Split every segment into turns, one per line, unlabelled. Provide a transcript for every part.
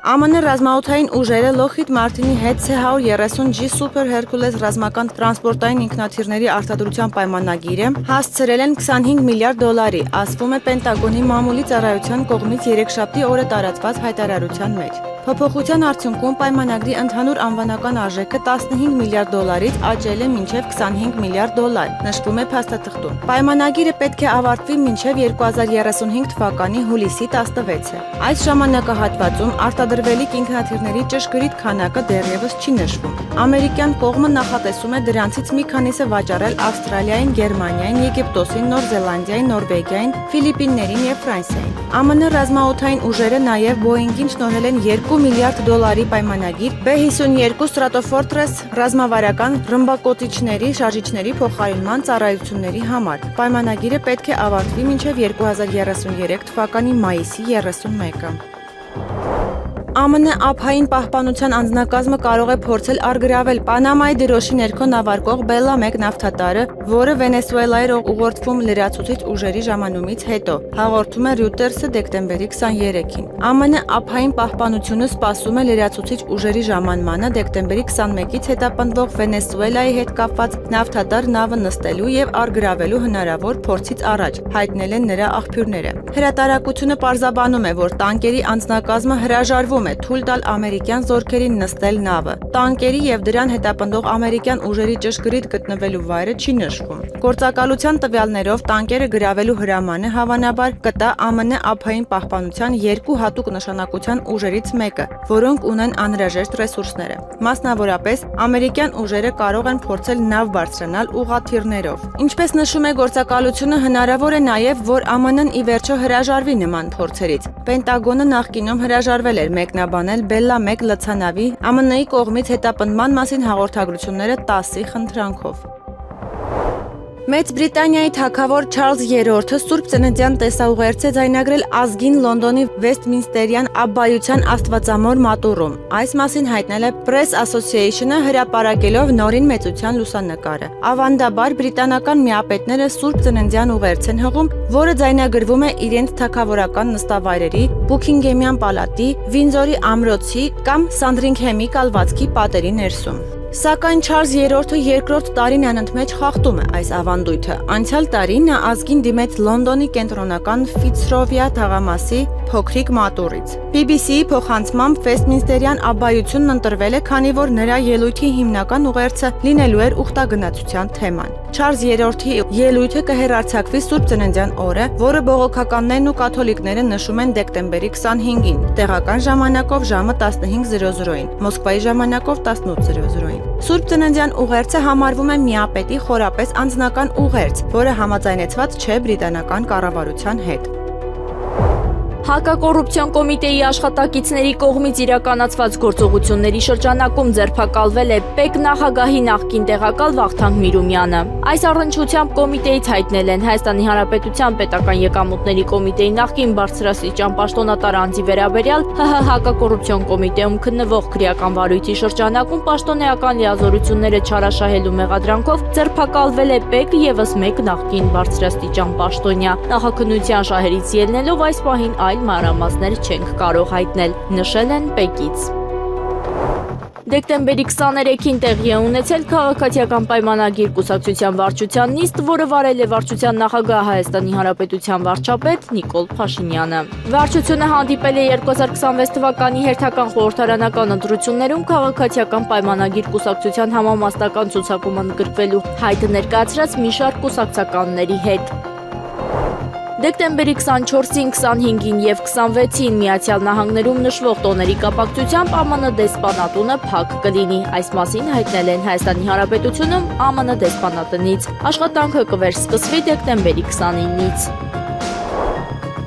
ԱՄՆ ռազմաօդային ուժերը Lockheed Martin-ի հետ C-130J Super Hercules ռազմական տրանսպորտային ինքնաթիռների արտադրության պայմանագիրը հասցրել են $25 միլիարդ, ասվում է Պենտագոնի մամուլի ծառայության կողմից երեքշաբթի օրը տարածված հայտարարության մեջ։ Փոփոխության արդյունքում պայմանագրի ընդհանուր անվանական արժեքը $15 միլիարդից աճել է մինչև $25 միլիարդ, նշվում է փաստաթղթում։ Պայմանագիրը պետք է ավարտվի մինչև 2035 թվականի հուլիսի 16-ը։ Այս ժամանակահատվածում արտադրվելիք ինքնաթիռների ճշգրիտ քանակը դեռևս չի նշվում։ Ամերիկյան կողմը նախատեսում է դրանցից մի քանիսը վաճառել Ավստրալիային, Գերմանիային, Եգիպտոսին, Նոր Զելանդիային, Նորվեգիային, Ֆիլիպիններին եւ Ֆրանսիային։ ԱՄՆ ռազմաօդային ուժերը նաեւ Boeing-ին շնորհել են $2 միլիարդ պայմանագիր B-52 Stratofortress ռազմավարական ռմբակոծիչների շարժիչների փոխարինման ծառայությունների համար։ Պայմանագիրը պետք է ավարտվի մինչև 2033 թվականի մայիսի 31-ը։ ԱՄՆ ափային պահպանության անձնակազմը կարող է փորձել առգրավել Պանամայի դրոշի ներքո նավարկող Բելլա 1 նավթատարը, որը Վենեսուելայի էր ուղղորդվում լրացուցիչ ուժերի ժամանումից հետո, հաղորդում է Reuters-ը դեկտեմբերի 23-ին։ ԱՄՆ ափային պահպանությունը սպասում է լրացուցիչ ուժերի ժամանմանը դեկտեմբերի 21-ից հետապնդվող Վենեսուելայի հետ կապված նավթատար նավը նստելու եւ առգրավելու հնարավոր փորձից առաջ, հայտնել են նրա աղբյուրները։ Հրատարակությունը պարզաբանում է, որ տանկերի անձնակազմը հրաժարվում է թույլ տալ ամերիկյան զորքերին նստել նավը։ Տանկերի եւ դրան հետապնդող ամերիկյան ուժերի ճշգրիտ գտնվելու վայրը չի նշվում։ Գործակալության տվյալներով տանկերը գրավելու հրամանը հավանաբար կտա ԱՄՆ ափային պահպանության երկու հատուկ նշանակության ուժերից մեկը, որոնք ունեն անհրաժեշտ ռեսուրսները։ Մասնավորապես, ամերիկյան ուժերը կարող են փորձել նավ բարձրանալ ուղղաթիռներով։ Ինչպես նշում է գործակալությունը, հնարավոր է նաեւ, որ ԱՄՆ-ն ի վերջո հրաժարվի նման փորձերից։ Պենտագոնը նախկինում հրաժարվել էր մեկնաբանել Բելլա 1 լցանավի ԱՄՆ-ի կողմից հետապնդման մասին հաղորդագրությունները 10-ի խնդրանքով։ Մեծ Բրիտանիայի թագավոր Չարլզ III-ը Սուրբ Ծննդյան տեսաուղերձ է ձայնագրել ազգին Լոնդոնի Վեսթմինստերյան Աբբայության Աստվածամոր մատուռում։ Այս մասին հայտնել է Press Association-ը հրապարակելով նորին մեծության լուսանկարը։ Ավանդաբար բրիտանական միապետները Սուրբ Ծննդյան ուղերձ են հղում, որը ձայնագրվում է իրենց թագավորական նստավայրերի, Բուքինգեմյան պալատի, Վինձորի ամրոցի կամ Սանդրինգհեմի կալվածքի պատերի ներսում։ Սակայն Չարլզ III-ը երկրորդ տարին անընդմեջ խախտում է այս ավանդույթը։ Անցյալ տարի նա ազգին դիմեց Լոնդոնի կենտրոնական Ֆիցրովիա թաղամասի փոքրիկ մատուռից։ BBC-ի փոխանցմամբ Վեսթմինստերյան Աբբայությունն ընտրվել է, քանի որ նրա ելույթի հիմնական ուղերձը լինելու էր ուխտագնացության թեման։ Չարլզ III-ի ելույթը կհեռարձակվի Սուրբ Ծննդյան օրը, որը բողոքականներն ու կաթոլիկները նշում են դեկտեմբերի 25-ին, տեղական ժամանակով ժամը 15:00-ին, Մոսկվայի ժամանակով 18:00-ին։ Սուրբ Ծննդյան ուղերձը համարվում է միապետի խորապես անձնական ուղերձ, որը համաձայնեցված չէ բրիտանական կառավարության հետ։
Հակակոռուպցիոն կոմիտեի աշխատակիցների կողմից իրականացված գործողությունների շրջանակում ձերբակալվել է ՊԵԿ նախագահի նախկին տեղակալ Վախթանգ Միրումյանը։ Այս առնչությամբ կոմիտեից հայտնել են Հայաստանի Հանրապետության պետական եկամուտների կոմիտեի նախկին բարձրաստիճան պաշտոնատար անձի վերաբերյալ ՀՀ հակակոռուպցիոն կոմիտեում քննվող քրեական վարույթի շրջանակում պաշտոնեական լիազորությունները չարաշահելու մեղադրանքով ձերբակալվել է ՊԵԿ եւս մեկ նախկին բարձրաստիճան պաշտոնյա։ Նախաքննության շահերից ելնելով այս պահին այլ մանրամասներ չենք կարող հայտնել, նշել են ՊԵԿ-ից։ Դեկտեմբերի 23-ին տեղի է ունեցել քաղաքացիական պայմանագիր կուսակցության վարչության նիստ, որը վարել է վարչության նախագահ Հայաստանի Հանրապետության վարչապետ Նիկոլ Փաշինյանը։ Վարչությունը հանդիպել է 2026 թվականի հերթական խորհրդարանական ընտրություններում քաղաքացիական պայմանագիր կուսակցության համամասնական ցուցակում ընդգրկվելու հայտ ներկայացրած մի շարք կուսակցականների հետ։ Դեկտեմբերի 24-ին, 25-ին եւ 26-ին Միացյալ Նահանգներում նշվող տոների կապակցությամբ ԱՄՆ դեսպանատունը փակ կլինի։ Այս մասին հայտնել են Հայաստանի Հանրապետությունում ԱՄՆ դեսպանատնից։ Աշխատանքը կվերսկսվի դեկտեմբերի 29-ից։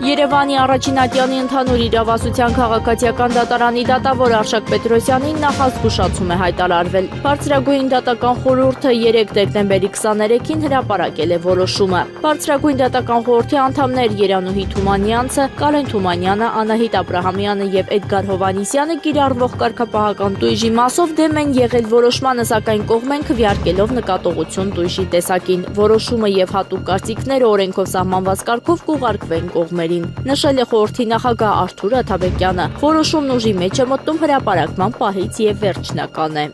Երևանի առաջին ատյանի ընդհանուր իրավասության քաղաքացիական դատարանի դատավոր Արշակ Պետրոսյանին նախազգուշացում է հայտարարվել։ Բարձրագույն դատական խորհուրդը 3 դեկտեմբերի 23-ին հրապարակել է որոշումը։ Բարձրագույն դատական խորհրդի անդամներ Երանուհի Թումանյանցը, Կարեն Թումանյանը, Անահիտ Աբրահամյանը եւ Էդգար Հովանիսյանը կիրառվող կարգապահական տույժի մասով դեմ են եղել որոշմանը, սակայն կողմ են քվեարկելով նկատողություն տույժի տեսակին։ Որոշումը եւ հատուկ կարծիքները օրենքով սահմանված կարգով կուղարկվեն կողմերի։ գնալին, նշել է խորհրդի նախագահ Արթուր Աթաբեկյանը։ Որոշումն ուժի մեջ է մտնում հրապարակման պահից եւ վերջնական է։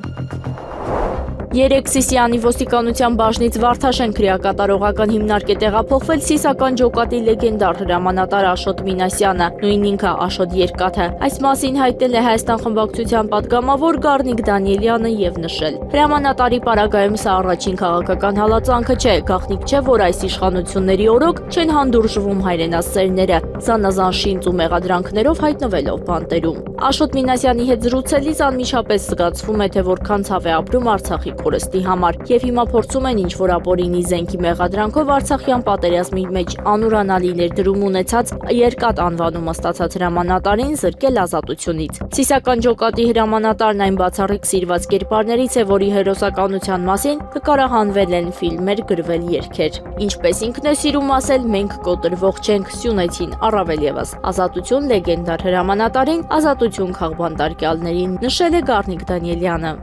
Երեկ Սիսիանի ոստիկանության բաժնից Վարդաշեն քրեակատարողական հիմնարկ է տեղափոխվել սիսական ջոկատի լեգենդար հրամանատար Աշոտ Մինասյանը, նույն ինքը Աշոտ Երկաթը։ Այս մասին հայտնել է Հայաստան խմբակցության պատգամավոր Գառնիկ Դանիելյանը եւ նշել. հրամանատարի պարագայում սա առաջին քաղաքական հալածանքը չէ, գաղտնիք չէ, որ այս իշխանությունների օրոք չեն հանդուրժվում հայրենասերները, զանազան շինծ ու մեղադրանքներով հայտնվելով բանտերում։ Աշոտ Մինասյանի հետ զրուցելիս անմիջապես զգացվում է, թե որքան ցավ է ապրում Արցախի կորստի համար եւ հիմա փորձում են ինչ-որ ապօրինի զենքի մեղադրանքով Արցախյան պատերազմի մեջ անուրանալի ներդրում ունեցած երկաթ անվանումը ստացած հրամանատարին զրկել ազատությունից։ Սիսական ջոկատի հրամանատարն այն բացառիկ սիրված կերպարներից է, որի հերոսականության մասին կկարահանվել են ֆիլմեր, գրվել երգեր։ Ինչպես ինքն է սիրում ասել, մենք կոտրվող չենք, Սյունեցին առավել եւս։ Ազատություն լեգենդար հրամանատարին, ազատություն քաղբանտարկյալներին, նշել է Գառնիկ Դանիելյանը։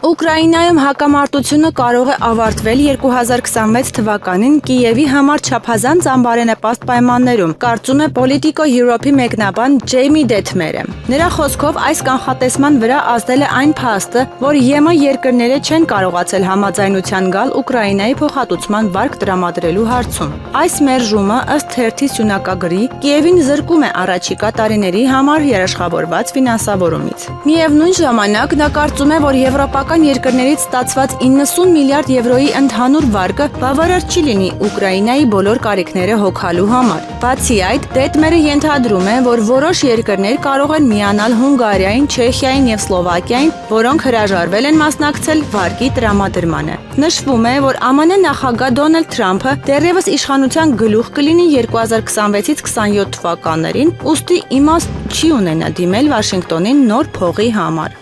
Ուկրաինայում հակամարտությունը կարող է ավարտվել 2026 թվականին Կիևի համար չափազանց անբարենպաստ պայմաններում, կարծում է Politico Europe-ի մեկնաբան Ջեյմի Դեթմերը։ Նրա խոսքով այս կանխատեսման վրա ազդել է այն փաստը, որ ԵՄ երկրները չեն կարողացել համաձայնության գալ Ուկրաինայի փոխհատուցման վարկ տրամադրելու հարցում։ Այս մերժումը ըստ թերթի սյունակագրի Կիևին զրկում է առաջիկա տարիների համար երաշխավորված ֆինանսավորումից։ Միևնույն ժամանակ նա կարծում է, որ եվրոպական երկրներից ստացված 90 միլիարդ եվրոյի ընդհանուր վարկը բավարար չի լինի Ուկրաինայի բոլոր կարիքները հոգալու համար։ Բացի այդ, Դեթմերը ենթադրում է, որ որոշ երկրներ կարող են միանալ Հունգարիային, Չեխիային եւ Սլովակիային, որոնք հրաժարվել են մասնակցել վարկի տրամադրմանը։ Նշվում է, որ ԱՄՆ նախագահ Դոնալդ Թրամփը դեռևս իշխանության գլուխ կլինի 2026-ից 27 թվականներին, ուստի իմաստ չի ունենա դիմել Վաշինգտոնին նոր փողի համար։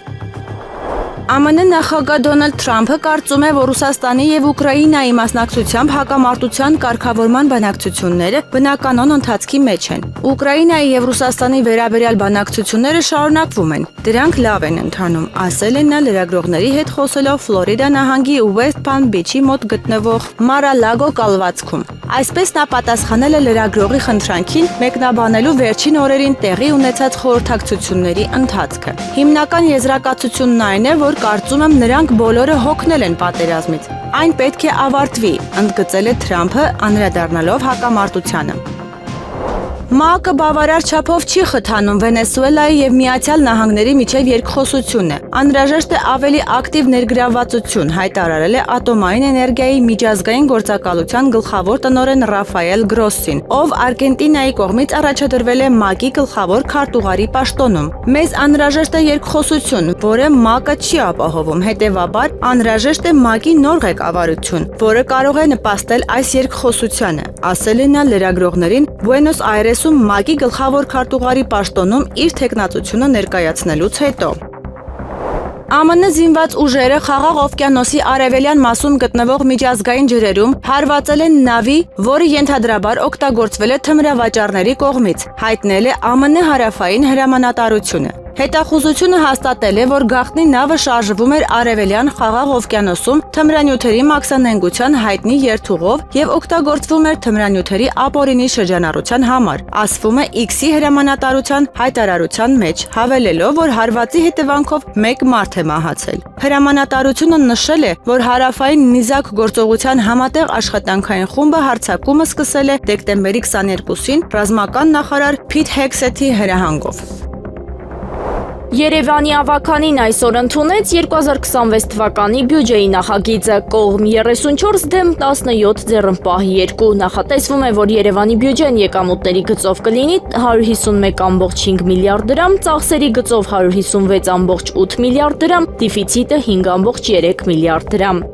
ԱՄՆ նախագահ Դոնալդ Թրամփը կարծում է, որ Ռուսաստանի եւ Ուկրաինայի մասնակցությամբ հակամարտության կարգավորման բանակցությունները բնականon ընթացքի մեջ են։ Ուկրաինայի եւ Ռուսաստանի վերաբերյալ բանակցությունները շարունակվում են։ Դրանք լավ են ընթանում, ասել է նա լրագրողների հետ խոսելով Ֆլորիդա նահանգի West Palm Beach-ի մոտ գտնվող Mar-a-Lago կալվածքում։ Այսպես նա պատասխանել է լրագրողի խնդրանքին մեկնաբանելու վերջին օրերին տեղի ունեցած խորհրդակցությունների ընթացքը։ Հիմնական եզրակացությունն այն է, որ կարծում եմ նրանք բոլորը հոգնել են պատերազմից։ Այն պետք է ավարտվի, ընդգծել է Թրամփը, անդրադառնալով հակամարտությանը։ ՄԱԿ-ը բավարար չափով չի խթանում Վենեսուելայի եւ Միացյալ Նահանգների միջև երկխոսությունը։ Անհրաժեշտ է ավելի ակտիվ ներգրավվածություն, հայտարարել է Ատոմային էներգիայի միջազգային գործակալության գլխավոր տնօրեն Ռաֆայել Գրոսին, ով Արգենտինայի կողմից առաջադրվել է ՄԱԿ-ի գլխավոր քարտուղարի պաշտոնում։ Մեզ անհրաժեշտ է երկխոսություն, որը ՄԱԿ-ը չի ապահովում, հետևաբար անհրաժեշտ է ՄԱԿ-ի նոր ղեկավարություն, որը կարող է նպաստել այս երկխոսությանը, ասել է նա լրագրողներին Բուենոս Այրեսում ՄԱԿ-ի գլխավոր քարտուղարի պաշտոնում իր թեկնածությունը ներկայացնելուց հետո։ ԱՄՆ զինված ուժերը Խաղաղ օվկիանոսի արևելյան մասում գտնվող միջազգային ջրերում հարվածել են նավի, որը ենթադրաբար օգտագործվել է թմրավաճառների կողմից, հայտնել է ԱՄՆ հարավային հրամանատարությունը։ Հետախուզությունը հաստատել է, որ գաղտնի նավը շարժվում էր արևելյան Խաղաղ օվկիանոսում թմրանյութերի մաքսանենգության հայտնի երթուղով եւ օգտագործվում էր թմրանյութերի ապօրինի շրջանառության համար, ասվում է X-ի հրամանատարության հայտարարության մեջ, հավելելով, որ հարվածի հետևանքով 1 մարդ է մահացել։ Հրամանատարությունը նշել է, որ հարավային նիզակ գործողության համատեղ աշխատանքային խումբը հարձակումը սկսել է դեկտեմբերի 22-ին ռազմական նախարար Փիթ Հեքսեթի հրահանգով։
Երևանի ավականին այսօր ընդունեց 2026 թվականի բյուջեի նախագիծը, կողմ 34 դեմ 17 ձեռնպահ 2, նախատեսվում է, որ Երևանի բյուջեն եկամուտների գծով կլինի 151.5 միլիարդ դրամ, ծախսերի գծով 156.8 միլիարդ դրամ, դիֆիցիտը 5.3 միլիարդ դրամ։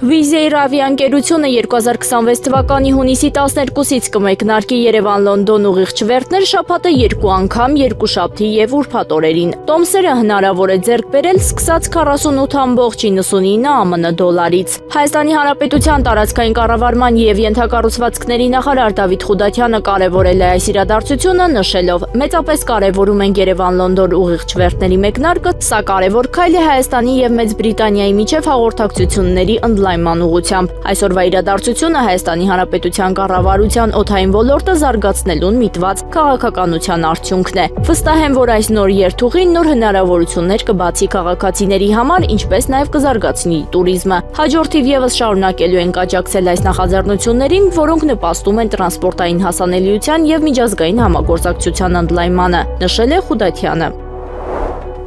Վիզեյր ավիաընկերությունը 2026 թվականի հունիսի 12-ից կմեկնարկի Երևան-Լոնդոն ուղիղ չվերթներ շաբաթը 2 անգամ, երկուշաբթի եւ ուրբաթ օրերին։ Տոմսերը հնարավոր է ձեռք բերել սկսած 48.99 ԱՄՆ դոլարից։ Հայաստանի Հանրապետության տարածքային կառավարման եւ ենթակառուցվածքների նախարար Դավիթ Խուդատյանը կարևորել է այս իրադարձությունը, նշելով. մեծապես կարևորում ենք Երևան-Լոնդոն ուղիղ չվերթների մեկնարկը, սա կարևոր քայլ է Հայաստանի եւ Մեծ Բրիտանիայի միջև հաղորդակցությունների ընդլայնման ընդլայնման ուղղությամբ։ Այսօրվա իրադարձությունը Հայաստանի Հանրապետության կառավարության օդային ոլորտը զարգացնելուն միտված քաղաքականության արդյունքն է։ Վստահ եմ, որ այս նոր երթուղին նոր հնարավորություններ կբացի քաղաքացիների համար, ինչպես նաև կզարգացնի տուրիզմը։ Հաջորդիվ ևս շարունակելու ենք աջակցել այս նախաձեռնություններին, որոնք նպաստում են տրանսպորտային հասանելիության եւ միջազգային համագործակցության ընդլայնմանը, նշել է Խուդատյանը։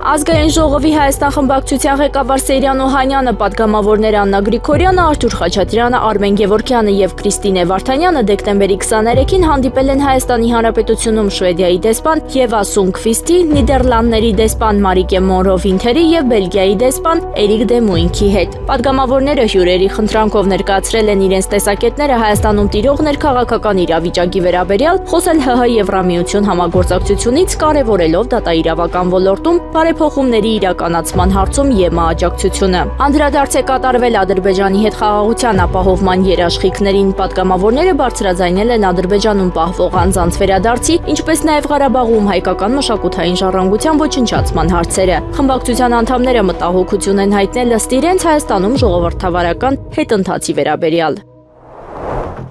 Ազգային ժողովի Հայաստան խմբակցության ղեկավար Սեյրան Օհանյանը, պատգամավորներ Աննա Գրիգորյանը, Արթուր Խաչատրյանը, Արմեն Գևորգյանը եւ Քրիստինե Վարդանյանը դեկտեմբերի 23-ին հանդիպել են Հայաստանի Հանրապետությունում Շվեդիայի դեսպան Եվա Սունգկվիստի, Նիդերլանդների դեսպան Մարիկե Մոնրո Վինթերի եւ Բելգիայի դեսպան Էրիկ դե Մուինքի հետ։ Պատգամավորները հյուրերի խնդրանքով ներկայացրել են իրենց տեսակետները Հայաստանում տիրող ներքաղաքական իրավիճակի վերաբերյալ, խոսել ՀՀ Եվրամիություն համագործակցությունից, կարևորելով դատաիրավական ոլորտում փոխումների իրականացման հարցում ԵՄ աջակցությունը։ Անդրադարձ է կատարվել Ադրբեջանի հետ խաղաղության ապահովման երաշխիքներին։ Պատգամավորները բարձրաձայնել են Ադրբեջանում պահվող անձանց վերադարձի, ինչպես նաև Ղարաբաղում հայկական մշակութային ժառանգության ոչնչացման հարցերը։ Խմբակցության անդամները մտահոգություն են հայտնել ըստ իրենց Հայաստանում ժողովրդավարական հետընթացի վերաբերյալ։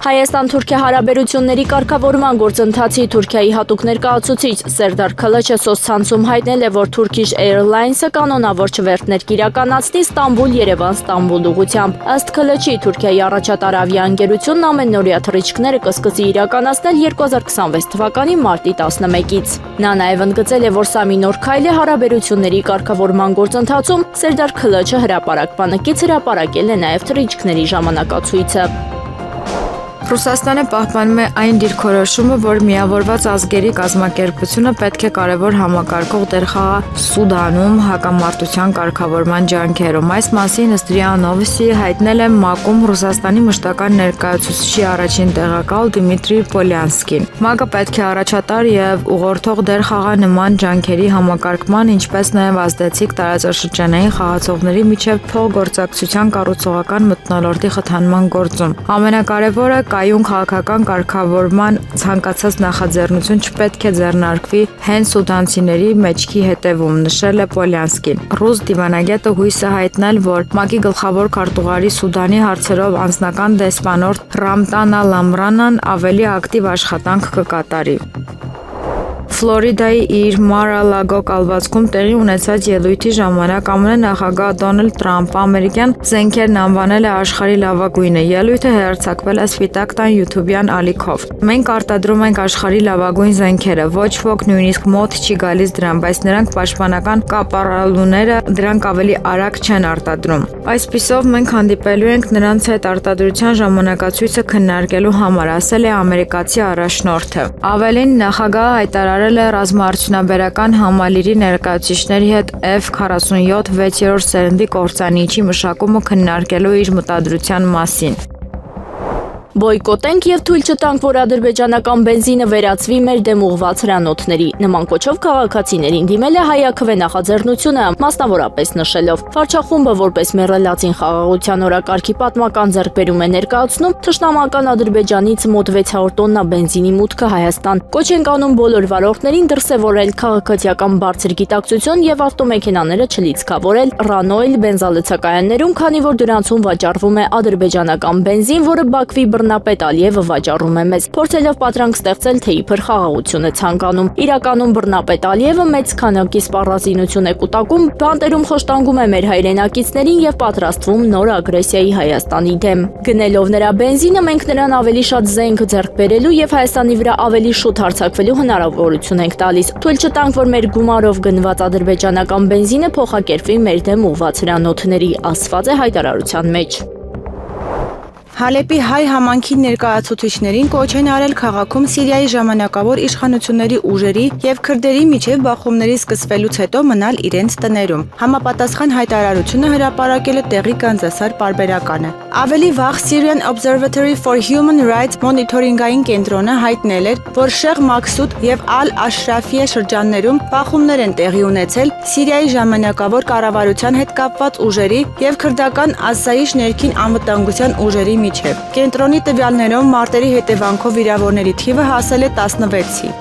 Հայաստան-Թուրքիա հարաբերությունների կարգավորման գործընթացի Թուրքիայի հատուկ ներկայացուցիչ Սերդար Քլաչը սոցցանցում հայտնել է, որ Turkish Airlines-ը կանոնավոր չվերթներ կիրականացնի Ստամբուլ-Երևան-Ստամբուլ ուղղությամբ։ Ըստ Քլաչի, Թուրքիայի առաջատար ավիաընկերությունն ամենօրյա թռիչքները կսկսի իրականացնել 2026 թվականի մարտի 11-ից։ Նա նաև ընդգծել է, որ սա մի նոր քայլ է հարաբերությունների կարգավորման գործընթացում։ Սերդար Քլաչը հրապարակ բանակից հրապարակել է նաև թռիչքների ժամանակացույցը։
Ռուսաստանը պահպանում է այն դիրքորոշումը, որ Միավորված ազգերի կազմակերպությունը պետք է կարևոր համակարգող դեր խաղա Սուդանում հակամարտության կարգավորման ջանքերում։ Այս մասին ըստ ՌԻԱ Նովոստի հայտնել է ՄԱԿ-ում Ռուսաստանի մշտական ներկայացուցիչի առաջին տեղակալ Դիմիտրի Պոլյանսկին։ ՄԱԿ-ը պետք է առաջատար եւ ուղղորդող դեր խաղա նման ջանքերի համակարգման, ինչպես նաեւ ազդեցիկ տարածաշրջանային խաղացողների միջև փոխգործակցության կառուցողական մթնոլորտի խթանման գործում։ Ամենակարևորը կայուն քաղաքական կարգավորման ցանկացած նախաձեռնություն չպետք է ձեռնարկվի հենց սուդանցիների մեջքի հետևում, նշել է Պոլյանսկին։ Ռուս դիվանագետը հույս է հայտնել, որ ՄԱԿ-ի գլխավոր քարտուղարի Սուդանի հարցերով անձնական դեսպանորդ Ռամտանա Լամրանան ավելի ակտիվ աշխատանք կկատարի։ Ֆլորիդայի իր Mar-a-Lago կալվածքում տեղի ունեցած ելույթի ժամանակ ԱՄՆ նախագահ Դոնալդ Թրամփը ամերիկյան զենքերն անվանել է աշխարհի լավագույնը։ Ելույթը հեռարձակվել է Սպիտակ տան YouTube-յան ալիքով։ Մենք արտադրում ենք աշխարհի լավագույն զենքերը, ոչ ոք նույնիսկ մոտ չի գալիս դրան, բայց նրանք պաշտպանական կապարալուները դրանք ավելի արագ չեն արտադրում։ Այսպիսով մենք հանդիպելու ենք նրանց հետ արտադրության ժամանակացույցը քննարկելու համար, ասել է ամերիկացի առաջնորդը։ Ավելին, նախագահը հայտարարել է ռազմաարդյունաբերական համալիրի ներկայացուցիչների հետ F-47 6-րդ սերնդի կործանիչի մշակումը քննարկելու իր մտադրության մասին։
Բոյկոտենք եւ թույլ չտանք, որ ադրբեջանական բենզինը վերածվի մեր դեմ ուղղված հրանոթների։ Նման կոչով քաղաքացիներին դիմել է Հայ-ԱՔՎ նախաձեռնությունը, մասնավորապես նշելով. Վարչախումբը որպես մեռելածին խաղաղության օրակարգի պատմական ձեռքբերում է ներկայացնում թշնամական Ադրբեջանից մոտ 600 տոննա բենզինի մուտքը Հայաստան։ Կոչ ենք անում բոլոր վարորդներին դրսևորել քաղաքացիական բարձր գիտակցություն եւ ավտոմեքենաները չլիցքավորել Ռանոյլ բենզալցակայաններում, քանի որ դրանցում վաճառվում է ադրբեջանական բենզին, որը Բաքվի բռնապետ Ալիևը վաճառում է մեզ, փորձելով պատրանք ստեղծել, թե իբր խաղաղություն է ցանկանում։ Իրականում բռնապետ Ալիևը մեծ քանակի սպառազինություն է կուտակում, բանտերում խոշտանգում է մեր հայրենակիցներին եւ պատրաստվում նոր ագրեսիայի Հայաստանի դեմ։ Գնելով նրա բենզինը մենք նրան ավելի շատ զենք ձեռք բերելու եւ Հայաստանի վրա ավելի շուտ հարձակվելու հնարավորություն ենք տալիս։ Թույլ չտանք, որ մեր գումարով գնված ադրբեջանական բենզինը փոխակերպվի մեր դեմ ուղղված հրանոթների, ասված է հայտարարության մեջ։
Հալեպի հայ համանքի ներկայացուցիչներին կոչ են արել քաղաքում Սիրիայի ժամանակավոր իշխանությունների ուժերի եւ քրդերի միջև բախումների սկսվելուց հետո մնալ իրենց տներում։ Համապատասխան հայտարարությունը հրապարակել է տեղի գանձասար պարբերականը։ Ավելի վաղ Syrian Observatory for Human Rights մոնիթորինգային կենտրոնը հայտնել էր, որ Շեղ Մաքսուդ եւ Ալ-Աշրաֆիե շրջաններում բախումներ են տեղի ունեցել Սիրիայի ժամանակավոր կառավարության հետ կապված ուժերի եւ քրդական Ասայիշ ներքին անվտանգության ուժերի միջև։ Կենտրոնի տվյալներով մարտերի հետևանքով վիրավորների թիվը հասել է 16-ի։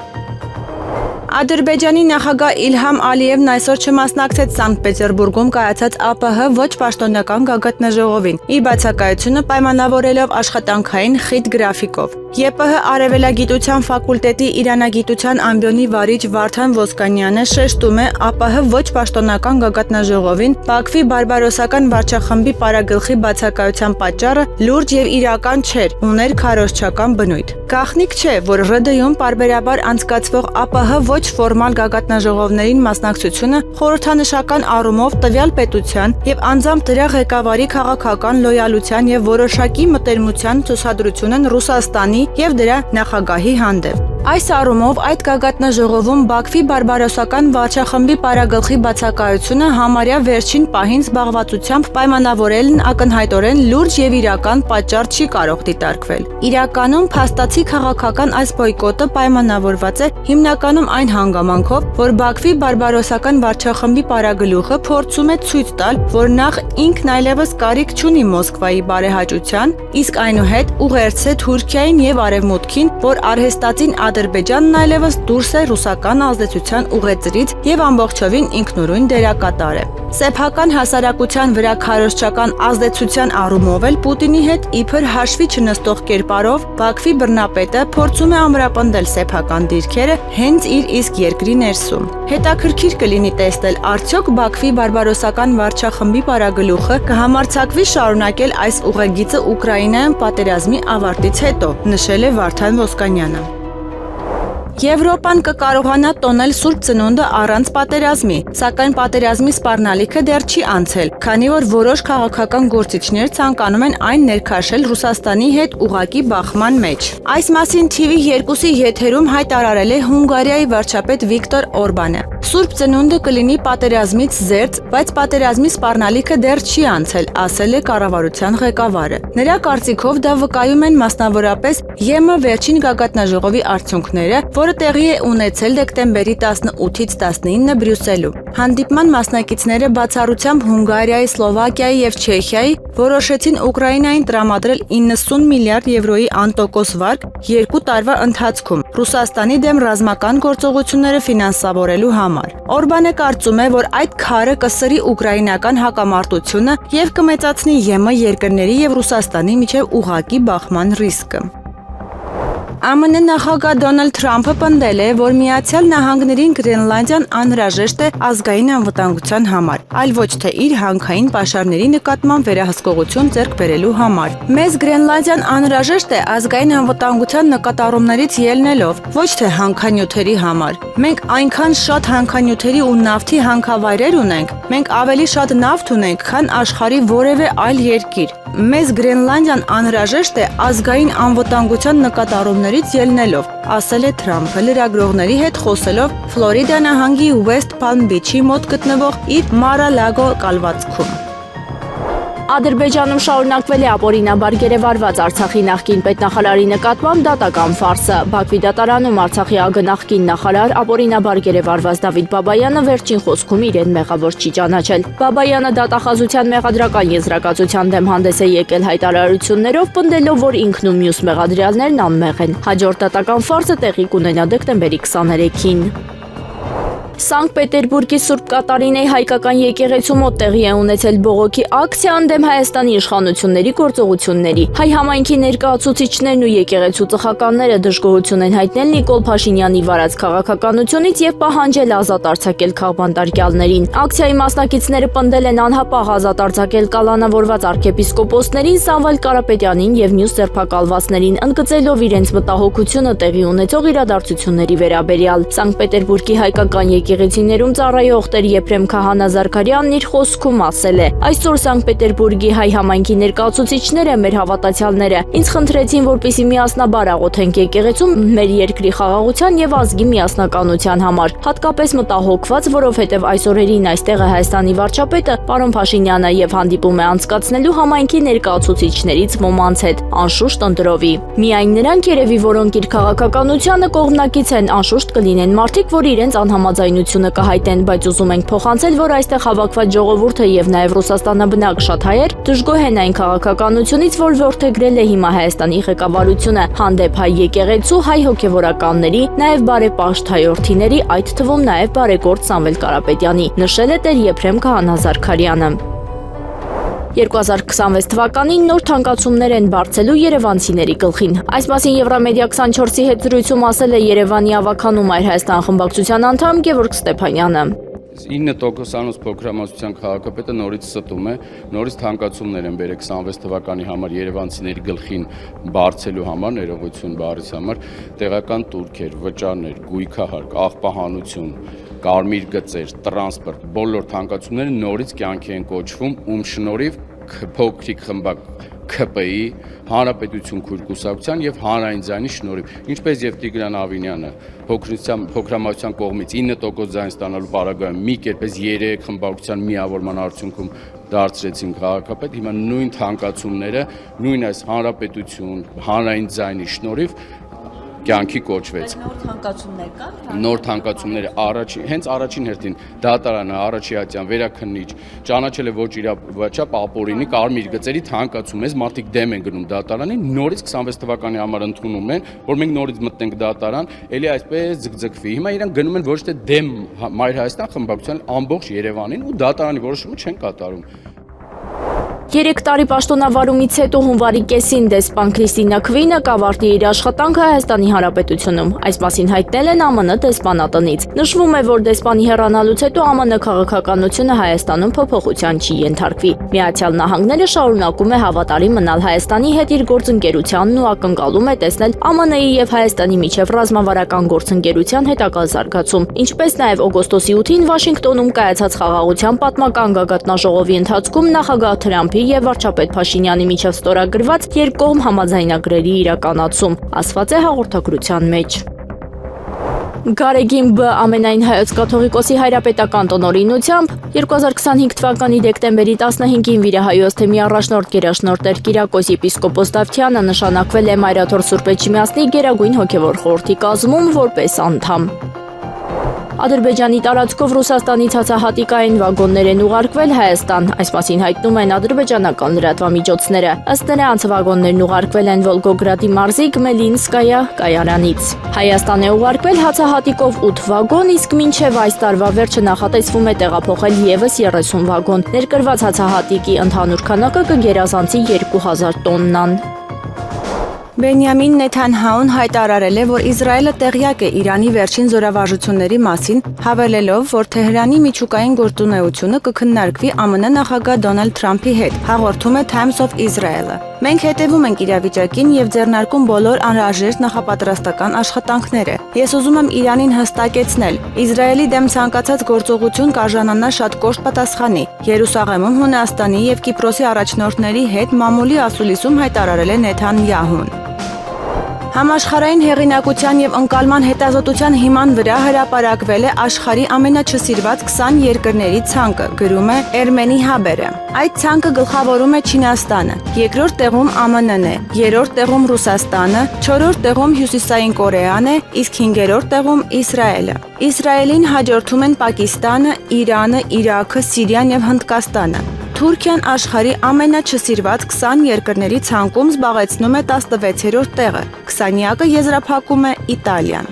Ադրբեջանի նախագահ Իլհամ Ալիևն այսօր չմասնակցեց Սանկտ Պետերբուրգում կայացած ԱՊՀ ոչ պաշտոնական գագաթնաժողովին, իր բացակայությունը պայմանավորելով աշխատանքային խիտ գրաֆիկով։ ԵՊՀ Արևելագիտության ֆակուլտետի իրանագիտության ամբիոնի վարիչ Վարդան Ոսկանյանը շեշտում է ԱՊՀ ոչ պաշտոնական գագաթնաժողովին Բաքվի բարբարոսական վարչախմբի պարագլխի բացակայության պատճառը լուրջ եւ իրական չէր, ուներ քարոզչական բնույթ։ Գաղտնիք չէ, որ ՌԴ-ում պարբերաբար անցկացվող ԱՊՀ ոչ ֆորմալ գագաթնաժողովներին մասնակցությունը խորհրդանշական առումով տվյալ պետության եւ անձամբ դրա ղեկավարի քաղաքական լոյալության եւ որոշակի մտերմության ցուցադրություն են Ռուսաստանի եւ դրա նախագահի հանդեպ։ Այս առումով այդ գագաթնաժողովում Բաքվի բարբարոսական վարչախմբի պարագլխի բացակայությունը համարյա վերջին պահին զբաղվածությամբ պայմանավորելն ակնհայտորեն լուրջ եւ իրական պատճառ չի կարող դիտարկվել։ Իրականում փաստացի քաղաքական այս բոյկոտը պայմանավորված է հիմնականում այն հանգամանքով, որ Բաքվի բարբարոսական վարչախմբի պարագլուխը փորձում է ցույց տալ, որ նախ ինքն այլևս կարիք չունի Մոսկվայի բարեհաճության, իսկ այնուհետ ուղերձ է Թուրքիային եւ Արևմուտքին, որ արհեստածին Ադրբեջանն այլևս դուրս է ռուսական ազդեցության ուղեծրից եւ ամբողջովին ինքնուրույն դերակատար է։ Սեփական հասարակության վրա քարոզչական ազդեցության առումով էլ Պուտինի հետ իբր հաշվի չնստող կերպարով Բաքվի բռնապետը փորձում է ամրապնդել սեփական դիրքերը հենց իր իսկ երկրի ներսում։ Հետաքրքիր կլինի տեսնել, արդյոք Բաքվի բարբարոսական վարչախմբի պարագլուխը կհամարձակվի շարունակել այս ուղեգիծը Ուկրաինայում պատերազմի ավարտից հետո, նշել է Վարդան Ոսկանյանը։ Եվրոպան կկարողանա տոնել Սուրբ Ծնունդը առանց պատերազմի, սակայն պատերազմի սպառնալիքը դեռ չի անցել, քանի որ որոշ քաղաքական գործիչներ ցանկանում են այն ներքաշել Ռուսաստանի հետ ուղակի բախման մեջ։ Այս մասին TV2-ի եթերում հայտարարել է Հունգարիայի վարչապետ Վիկտոր Օրբանը։ Սուրբ Ծնունդը կլինի պատերազմից զերծ, բայց պատերազմի սպառնալիքը դեռ չի անցել, ասել է կառավարության ղեկավարը։ Նրա կարծիքով դա վկայում են մասնավորապես ԵՄ վերջին գագաթնաժողովի արդյունքները, որը տեղի է ունեցել դեկտեմբերի 18-ից 19 Բրյուսելում։ Հանդիպման մասնակիցները բացառությամբ Հունգարիայի, Սլովակիայի եւ Չեխիայի որոշեցին Ուկրաինային տրամադրել 90 միլիարդ եվրոյի անտոկոս վարկ 2 տարվա ընթացքում Ռուսաստանի դեմ ռազմական գործողությունները ֆինանսավորելու համար։ Օրբանը կարծում է, որ այդ քարը կսրի ուկրաինական հակամարտությունը եւ կմեծացնի ԵՄ երկրների եւ Ռուսաստանի միջև ուղղակի բախման ռիսկը։ ԱՄՆ նախագահ Դոնալդ Թրամփը պնդել է, որ Միացյալ Նահանգներին Գրենլանդիան անհրաժեշտ է ազգային անվտանգության համար, այլ ոչ թե իր հանքային պաշարների նկատմամբ վերահսկողություն ձեռք բերելու համար։ Մեզ Գրենլանդիան անհրաժեշտ է ազգային անվտանգության նկատառումներից ելնելով, ոչ թե հանքանյութերի համար։ Մենք այնքան շատ հանքանյութերի ու նավթի հանքավայրեր ունենք, մենք ավելի շատ նավթ ունենք, քան աշխարհի որևէ այլ երկիր։ Մեզ Գրենլանդիան անհրաժեշտ է ազգային անվտանգության նկատառումներից ելնելով, ասել է Թրամփը լրագրողների հետ խոսելով Ֆլորիդա նահանգի West Palm Beach-ի մոտ գտնվող իր Mar-a-Lago կալվածքում։
Ադրբեջանում շարունակվել է ապօրինաբար գերեվարված Արցախի նախկին պետնախարարի նկատմամբ դատական ֆարսը։ Բաքվի դատարանում Արցախի ԱԳ նախկին նախարար ապօրինաբար գերեվարված Դավիթ Բաբայանը վերջին խոսքում իրեն մեղավոր չի ճանաչել։ Բաբայանը դատախազության մեղադրական եզրակացության դեմ հանդես է եկել հայտարարություններով, պնդելով, որ ինքն ու մյուս մեղադրյալներն անմեղ են։ Հաջորդ դատական ֆարսը տեղի կունենա դեկտեմբերի 23-ին։ Սանկտ Պետերբուրգի Սուրբ Կատարինեի հայկական եկեղեցու մոտ տեղի է ունեցել բողոքի ակցիան դեմ Հայաստանի իշխանությունների գործողությունների։ Հայ համայնքի ներկայացուցիչներն ու եկեղեցու ծխականները դժգոհություն են հայտնել Նիկոլ Փաշինյանի վարած քաղաքականությունից եւ պահանջել ազատ արձակել քաղբանտարկյալներին։ Ակցիայի մասնակիցները պնդել են անհապաղ ազատ արձակել կալանավորված arczepiskopոսներին Սամվել Կարապետյանին եւ մյուս ձերբակալվածներին, ընդգծելով իրենց մտահոգությունը տեղի ունեցող իրադարձությունների վերաբերյալ։ Սանկտ Պետերբուրգի հայկական եկեղեցիներում ծառայող Տեր Եփրեմ Քահանա Զարգարյանն իր խոսքում ասել է. Այսօր Սանկտ Պետերբուրգի հայ համայնքի ներկայացուցիչները, մեր հավատացյալները, ինձ խնդրեցին, որպեսզի միասնաբար աղոթենք եկեղեցում մեր երկրի խաղաղության եւ ազգի միասնականության համար։ Հատկապես մտահոգված, որովհետեւ այս օրերին այստեղ է Հայաստանի վարչապետը պարոն Փաշինյանը եւ հանդիպում է անցկացնելու համայնքի ներկայացուցիչներից ոմանց հետ, անշուշտ ընտրովի։ Միայն նրանք երևի, որոնք իր քաղաքականությանը կողմնակից են, անշուշտ կլինեն մարդիկ, որ իրենց անհամաձայն կայունությունը կհայտեն, բայց ուզում ենք փոխանցել, որ այստեղ հավաքված ժողովուրդը եւ նաեւ Ռուսաստանաբնակ շատ հայեր դժգոհ են այն քաղաքականությունից, որ որդեգրել է հիմա Հայաստանի ղեկավարությունը հանդեպ հայ եկեղեցու, հայ հոգևորականների, նաեւ բարեպաշտ հայորդիների, այդ թվում նաեւ բարեգործ Սամվել Կարապետյանի, նշել է Տեր Եփրեմ Քահանա Զարքարյանը։ 2026 թվականին նոր թանկացումներ են բարձելու երևանցիների գլխին։ Այս մասին Եվրամեդիա 24-ի հետ զրույցում ասել է Երևանի ավականու Մայր Հայաստան խմբակցության անդամ Գևորգ Ստեփանյանը։
9%-անոց փոքրամասնության քաղաքապետը նորից ստում է, նորից թանկացումներ են բերել 26 թվականի համար երևանցիների գլխին բարձելու համար, ներողություն բառից համար, տեղական տուրքեր, վճարներ, գույքահարկ, աղբահանություն, կարմիր գծեր, տրանսպորտ, բոլոր թանկացումները նորից կյանքի են կոչվում, ում շնորհիվ փոքրիկ խմբակ ՔՊ-ի, Հանրապետություն քույր կուսակցության եւ հանրային ձայնի շնորհիվ, ինչպես եւ Տիգրան Ավինյանը փոքրամասնության կողմից 9% ձայն ստանալու պարագայում մի կերպես 3 խմբակցության միավորման արդյունքում դարձրեցին քաղաքապետ, հիմա նույն թանկացումները, նույն այս Հանրապետություն, հանրային ձայնի շնորհիվ կյանքի կոչվեց։
Նոր թանկացումներ կան։
Նոր թանկացումները հենց առաջին հերթին դատարանը Արաչիատյան վերաքննիչ ճանաչել է ոչ իրավաչափ ապօրինի կարմիր գծերի թանկացում։ Մեզ մարդիկ դեմ են գնում դատարանին, նորից 26 թվականի համար ընդունում են, որ մենք նորից մտնենք դատարան, ելի այսպես ձգձգվի։ Հիմա իրենք գնում են ոչ թե դեմ Մայր Հայաստան խմբակցության ամբողջ Երևանին ու դատարանի որոշումը չեն կատարում։
3 տարի պաշտոնավարումից հետո հունվարի կեսին դեսպան Քրիստինա Քվինը կավարտի իր աշխատանքը Հայաստանի Հանրապետությունում։ Այս մասին հայտնել են ԱՄՆ դեսպանատնից։ Նշվում է, որ դեսպանի հեռանալուց հետո ԱՄՆ քաղաքականությունը Հայաստանում փոփոխության չի ենթարկվի։ Միացյալ Նահանգները շարունակում է հավատարիմ մնալ Հայաստանի հետ իր գործընկերությանն ու ակնկալում է տեսնել ԱՄՆ-ի եւ Հայաստանի միջև ռազմավարական գործընկերության հետագա զարգացում։ Ինչպես նաեւ օգոստոսի 8-ին Վաշինգտոնում կայացած խաղաղության պատմական գագաթնաժողովի ընթացքում նախագահ Թրամփի եւ վարչապետ Փաշինյանի միջև ստորագրված երկկողմ համաձայնագրերի իրականացում, ասված է հաղորդագրության մեջ։ Գարեգին Բ. ամենայն հայոց կաթողիկոսի հայրապետական տնօրինությամբ 2025 թվականի դեկտեմբերի 15-ին Վիրահայոց թեմի առաջնորդ գերաշնորհ Տեր Կիրակոս եպիսկոպոս Դավթյանը նշանակվել է Մայրաթոր Սուրբ Էջմիածնի Գերագույն հոգևոր խորհրդի կազմում որպես անդամ։ Ադրբեջանի տարածքով Ռուսաստանից հացահատիկային վագոններ են ուղարկվել Հայաստան, այս մասին հայտնում են ադրբեջանական լրատվամիջոցները։ Ըստ նրանց վագոններն ուղարկվել են Վոլգոգրադի մարզի Գմելինսկայա կայարանից։ Հայաստան է ուղարկվել հացահատիկով 8 վագոն, իսկ մինչև այս տարվա վերջը նախատեսվում է տեղափոխել եւս 30 վագոն։ Ներկրված հացահատիկի ընդհանուր քանակը կգերազանցի 2000 տոննան։
Բենյամին Նեթանյահուն հայտարարել է, որ Իսրայելը տեղյակ է Իրանի վերջին զորավարժությունների մասին, հավելելով, որ Թեհրանի միջուկային գործունեությունը կքննարկվի ԱՄՆ նախագահ Դոնալդ Թրամփի հետ, հաղորդում է Times of Israel-ը։ Մենք հետևում ենք իրավիճակին եւ ձեռնարկում բոլոր անհրաժեշտ նախապատրաստական աշխատանքները։ Ես ուզում եմ Իրանին հստակեցնել. Իսրայելի դեմ ցանկացած գործողություն կարժանանա շատ կոշտ պատասխանի։ Երուսաղեմում Հունաստանի եւ Կիպրոսի առաջնորդների հետ մամուլի ասուլիսում հայտարարել է Նեթանյահուն։ Համաշխարհային հեղինակության եւ ընկալման հետազոտության հիման վրա հրապարակվել է աշխարհի ամենաչսիրված 20 երկրների ցանկը, գրում է Ermeni Haber-ը։ Այդ ցանկը գլխավորում է Չինաստանը, երկրորդ տեղում ԱՄՆ-ն է, երրորդ տեղում Ռուսաստանը, չորրորդ տեղում Հյուսիսային Կորեան է, իսկ 5-րդ տեղում Իսրայելը։ Իսրայելին հաջորդում են Պակիստանը, Իրանը, Իրաքը, Սիրիան եւ Հնդկաստանը։ Թուրքիան աշխարհի ամենաչսիրված 20 երկրների ցանկում զբաղեցնում է 16-րդ տեղը, 20-յակը եզրափակում է Իտալիան։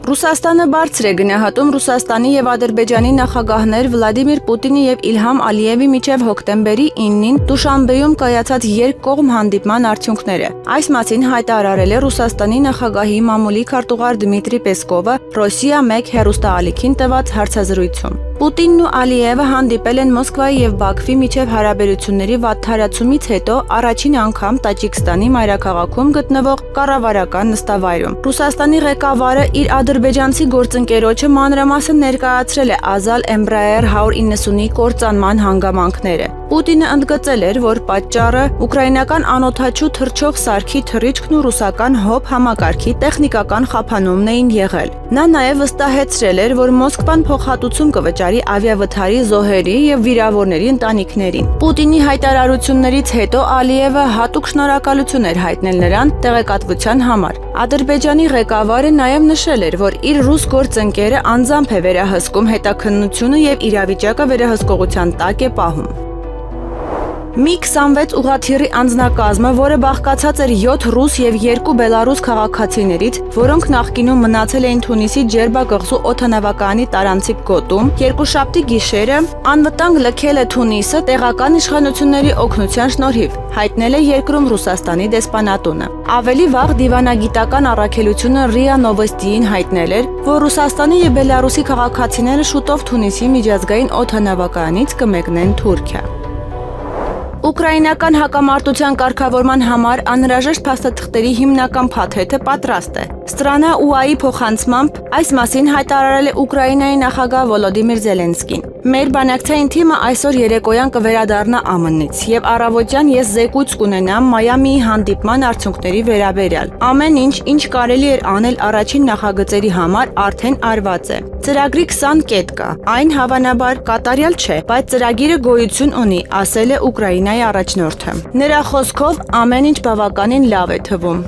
Ռուսաստանը բարձր է գնահատում Ռուսաստանի եւ Ադրբեջանի նախագահներ Վլադիմիր Պուտինի եւ Իլհամ Ալիևի միջև հոկտեմբերի 9-ին Դուշանբեում կայացած երկկողմ հանդիպման արդյունքները։ Այս մասին հայտարարել է Ռուսաստանի նախագահի մամուլի քարտուղար Դմիտրի Պեսկովը Ռոսիա 1 հեռուստաալիքին տված հարցազրույցում։ Պուտինն ու Ալիևը հանդիպել են Մոսկվայի եւ Բաքվի միջև հարաբերությունների վատթարացումից հետո առաջին անգամ Տաջիկստանի մայրաքաղաքում գտնվող կառավարական նստավայրում։ Ռուսաստանի ղեկավարը իր ադրբեջանցի գործընկերոջը մանրամասն ներկայացրել է Ազալ Embraer 190-ի կործանման հանգամանքները։ Պուտինը ընդգծել էր, որ պատճառը ուկրաինական անօդաչու թռչող սարքի թռիչքն ու ռուսական հոբ համակարգի տեխնիկական խափանումն էին եղել։ Նա նաև վստահեցրել էր, որ Մոսկվան փոխհատուցում կվճարի ավիավթարի զոհերի եւ վիրավորների ընտանիքներին։ Պուտինի հայտարարություններից հետո Ալիևը հատուկ շնորհակալություն էր հայտնել նրան տեղեկատվության համար։ Ադրբեջանի ղեկավարը նաև նշել էր, որ իր ռուս գործընկերը անձամբ է վերահսկում հետաքննությունը եւ իրավիճակը վերահսկողության տակ է պահում։ Mi-26 ուղղաթիռի անձնակազմը, որը բաղկացած էր 7 ռուս եւ 2 բելարուս քաղաքացիներից, որոնք նախկինում մնացել էին Թունիսի Ջերբա կղզու օդանավակայանի տարանցիկ գոտում, երկուշաբթի գիշերը անվտանգ լքել է Թունիսը տեղական իշխանությունների օգնության շնորհիվ, հայտնել է երկրում Ռուսաստանի դեսպանատունը։ Ավելի վաղ դիվանագիտական առաքելությունը ՌԻԱ Նովոստիին հայտնել էր, որ Ռուսաստանի եւ Բելարուսի քաղաքացիները շուտով Թունիսի միջազգային օդանավակայանից կմեկնեն Թուրքիա։ Ուկրաինական հակամարտության կարգավորման համար անհրաժեշտ փաստաթղթերի հիմնական փաթեթը պատրաստ է։ Ստրանա ՈՒԱ-ի փոխանցմամբ այս մասին հայտարարել է Ուկրաինայի նախագահ Վոլոդիմիր Զելենսկին։ Մեր բանակցային թիմը այսօր երեկոյան կվերադառնա ԱՄՆ-ից եւ առավոտյան ես զեկույց կունենամ Մայամիի հանդիպման արդյունքների վերաբերյալ։ Ամեն ինչ կարելի էր անել առաջին նախագծերի համար, արդեն արված է։ Ծրագրի 20 կետ կա։ Այն հավանաբար կատարյալ չէ, բայց ծրագիրը գոյություն ունի, ասել է Ուկրաինայի առաջնորդը։ Նրա խոսքով ամեն ինչ բավականին լավ է թվում։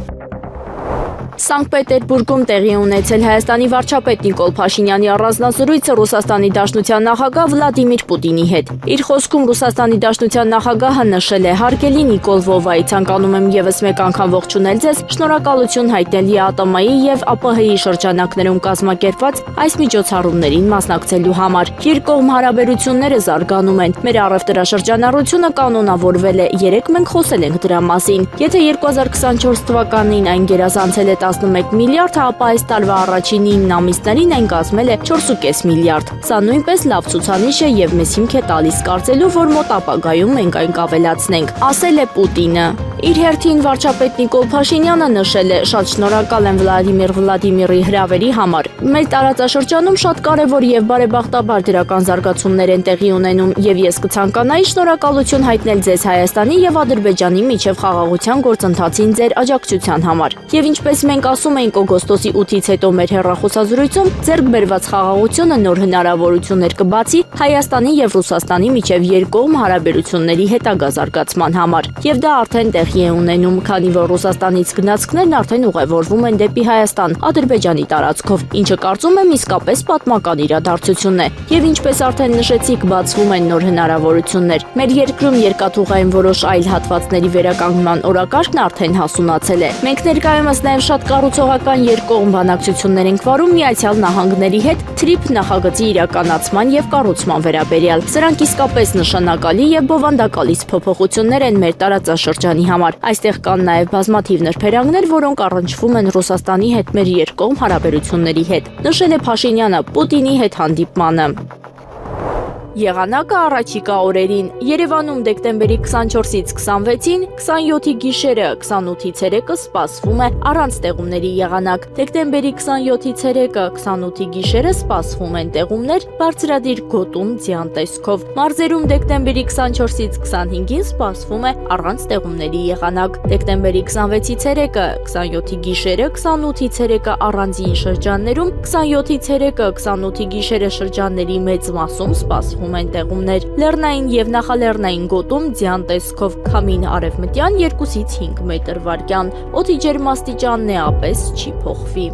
Սանկտ Պետերբուրգում տեղի ունեցել Հայաստանի վարչապետ Նիկոլ Փաշինյանի առանձնազրույցը Ռուսաստանի Դաշնության նախագահ Վլադիմիր Պուտինի հետ։ Իր խոսքում Ռուսաստանի Դաշնության նախագահը նշել է. «Հարգելի Նիկոլ Վովայ, ցանկանում եմ եւս մեկ անգամ ողջունել ձեզ, շնորհակալություն հայտնել ԵԱՏՄ-ի եւ ԱՊՀ-ի շրջանակներում կազմակերպված այս միջոցառումներին մասնակցելու համար։ Երկկողմ հարաբերությունները զարգանում են։ Մեր առևտրաշրջանառությունը կանոնավորվել է, երեք մենք խոսել ենք դրա մասին։ Եթե 2024 թվականին այն գերազանցել է 11 միլիարդ, ապա այս տարվա առաջին 9 ամիսներին այն կազմել է 4.5 միլիարդ։ Սա նույնպես լավ ցուցանիշ է եւ մեզ հիմք է տալիս կարծելու, որ մոտ ապագայում մենք այն կավելացնենք», ասել է Պուտինը։ Իր հերթին վարչապետ Նիկոլ Փաշինյանը նշել է. «Շատ շնորհակալ եմ Վլադիմիր Վլադիմիրի հրավերի համար։ Մեր տարածաշրջանում շատ կարևոր եւ բարեբախտաբար դրական զարգացումներ են տեղի ունենում եւ ես կցանկանայի շնորհակալություն հայտնել ձեզ Հայաստանի եւ Ադրբեջանի միջև խաղաղության գործընթացին ձեր աջակցության համար։ Եվ ինչպես մենք ասում էինք օգոստոսի 8-ից հետո մեր հեռախոսազրույցում, ձեռք բերված խաղաղությունը նոր հնարավորություններ կբացի Հայաստանի եւ Ռուսաստանի միջև երկկողմ հարաբերությունների հետագա զարգացման համար։ Եվ դա արդեն տեղի է ունենում, քանի որ Ռուսաստանից գնացքներն արդեն ուղևորվում են դեպի Հայաստան, Ադրբեջանի տարածքով, ինչը կարծում եմ իսկապես պատմական իրադարձություն է։ Եվ ինչպես արդեն նշեցիք, բացվում են նոր հնարավորություններ։ Մեր երկրում երկաթուղային որոշ այլ հատվածների վերականգնման օրակարգն արդեն հասունացել է։ Մենք ներկայումս նաև շատ կառուցողական երկկողմ բանակցություններ ենք վարում Միացյալ Նահանգների հետ TRIP նախագծի իրականացման եւ կառուցման վերաբերյալ։ Սրանք իսկապես նշանակալի եւ բովանդակալից փոփոխություններ են մեր տարածաշրջանի համար։ Այստեղ կան նաև բազմաթիվ նրբերանգներ, որոնք առնչվում են Ռուսաստանի հետ մեր երկկողմ հարաբերությունների հետ, նշել է Փաշինյանը Պուտինի հետ հանդիպմանը։ Եղանակը առաջիկա օրերին։ Երևանում դեկտեմբերի 24-ից 26-ին, 27-ի գիշերը, 28-ի ցերեկը սպասվում է առանց տեղումների եղանակ։ Դեկտեմբերի 27-ի ցերեկը, 28-ի գիշերը սպասվում են տեղումներ բարձրադիր գոտում ձյան տեսքով։ Մարզերում դեկտեմբերի 24-ից 25-ին սպասվում է առանց տեղումների եղանակ։ Դեկտեմբերի 26-ի ցերեկը, 27-ի գիշերը, 28-ի ցերեկը առանձին շրջաններում, 27-ի ցերեկը, 28-ի գիշերը շրջանների մեծ մասում սպասվում են տեղումներ։ Լեռնային եւ նախալեռնային գոտում ձյան տեսքով քամին արևմտյան 2-ից 5 մետր վարկյան։ Օդի ջերմաստիճանն էապես չի փոխվի։